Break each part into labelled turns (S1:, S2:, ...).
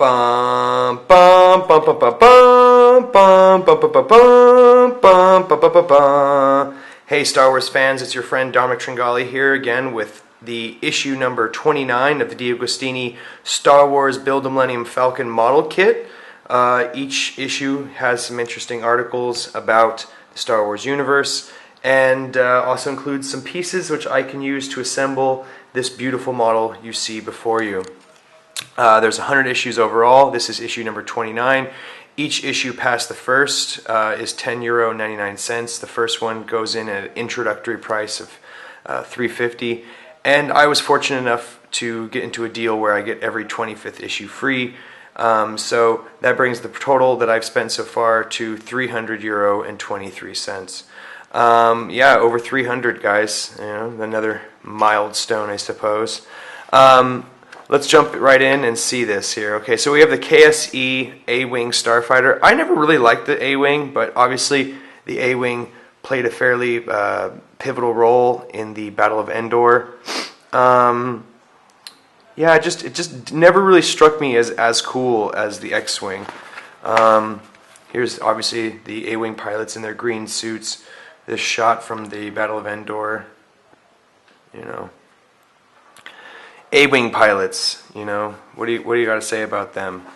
S1: Bum bum bum bum bum bum bum bum bum bum bum bum bum bum. Hey Star Wars fans, it's your friend Dharmak Tringali here again with the issue number 29 of the DiAgostini Star Wars Build a Millennium Falcon model kit. Each issue has some interesting articles about the Star Wars universe and also includes some pieces which I can use to assemble this beautiful model you see before you. There's 100 issues overall. This is issue number 29. Each issue past the first is €10.99. The first one goes in at an introductory price of $3.50. And I was fortunate enough to get into a deal where I get every 25th issue free. So that brings the total that I've spent so far to €300.23. Yeah, over 300, guys. You know, another milestone, I suppose. Let's jump right in and see this here. Okay, so we have the KSE A-Wing Starfighter. I never really liked the A-Wing, but obviously the A-Wing played a fairly pivotal role in the Battle of Endor. Yeah, it just never really struck me as cool as the X-Wing. Here's obviously the A-Wing pilots in their green suits. This shot from the Battle of Endor, you know. A-Wing pilots, you know, what do you got to say about them?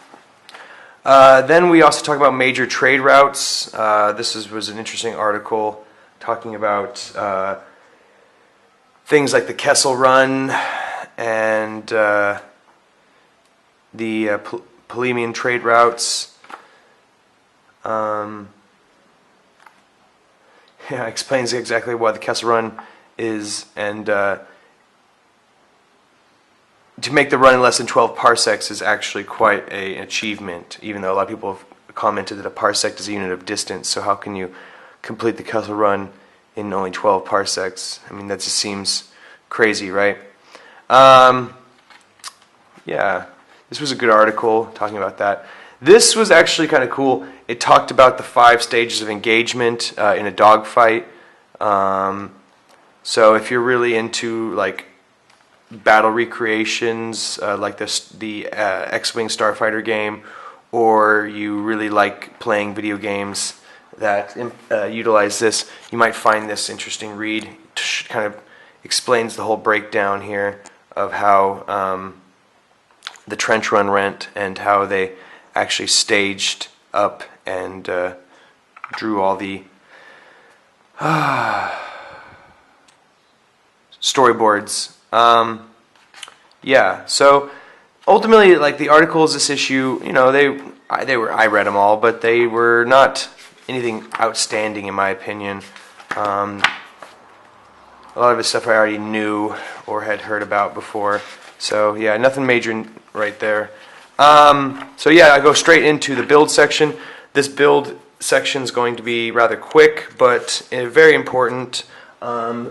S1: Then we also talk about major trade routes. This was an interesting article talking about things like the Kessel Run and the Polemian trade routes. Yeah, explains exactly what the Kessel Run is, and to make the run in less than 12 parsecs is actually quite an achievement, even though a lot of people have commented that a parsec is a unit of distance, so how can you complete the Kessel Run in only 12 parsecs? I mean, that just seems crazy, right? Yeah, this was a good article talking about that. This was actually kind of cool. It talked about the 5 stages of engagement in a dogfight. So if you're really into like battle recreations like the X-Wing Starfighter game, or you really like playing video games that utilize this, you might find this interesting read. It kind of explains the whole breakdown here of how the trench run went and how they actually staged up and drew all the storyboards. Yeah, so ultimately, like the articles this issue, you know, I read them all, but they were not anything outstanding in my opinion. A lot of the stuff I already knew or had heard about before. So yeah, nothing major right there. So yeah, I go straight into the build section. This build section is going to be rather quick, but very important.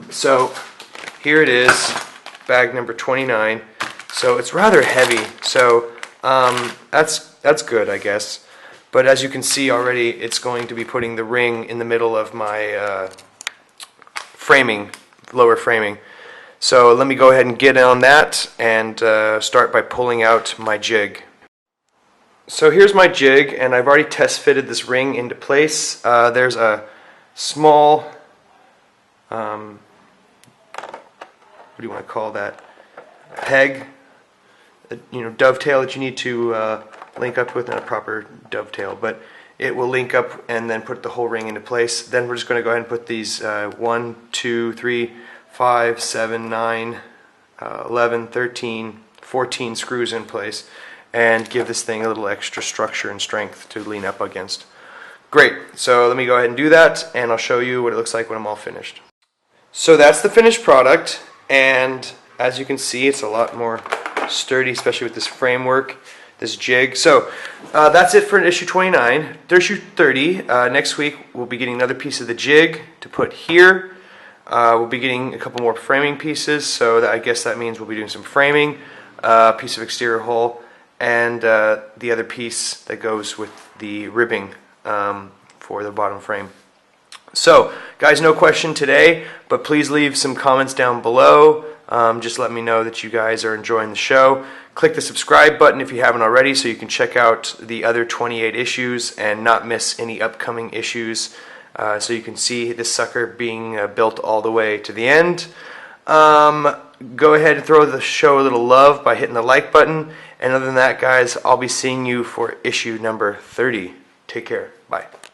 S1: So here it is, bag number 29. So it's rather heavy, so that's good, I guess. But as you can see already, it's going to be putting the ring in the middle of my framing, lower framing. So let me go ahead and get on that and start by pulling out my jig. So here's my jig, and I've already test fitted this ring into place. There's a small, what do you want to call that? Peg, you know, dovetail that you need to link up with, not a proper dovetail, but it will link up and then put the whole ring into place. Then we're just going to go ahead and put these 1, 2, 3, 5, 7, 9, 11, 13, 14 screws in place and give this thing a little extra structure and strength to lean up against. Great, so let me go ahead and do that, and I'll show you what it looks like when I'm all finished. So that's the finished product, and as you can see, it's a lot more sturdy, especially with this framework, this jig. So that's it for issue 29. Issue 30, next week we'll be getting another piece of the jig to put here. We'll be getting a couple more framing pieces, so I guess that means we'll be doing some framing, piece of exterior hull, and the other piece that goes with the ribbing for the bottom frame. So, guys, no question today, but please leave some comments down below. Just let me know that you guys are enjoying the show. Click the subscribe button if you haven't already so you can check out the other 28 issues and not miss any upcoming issues, so you can see this sucker being built all the way to the end. Go ahead and throw the show a little love by hitting the like button. And other than that, guys, I'll be seeing you for issue number 30. Take care. Bye.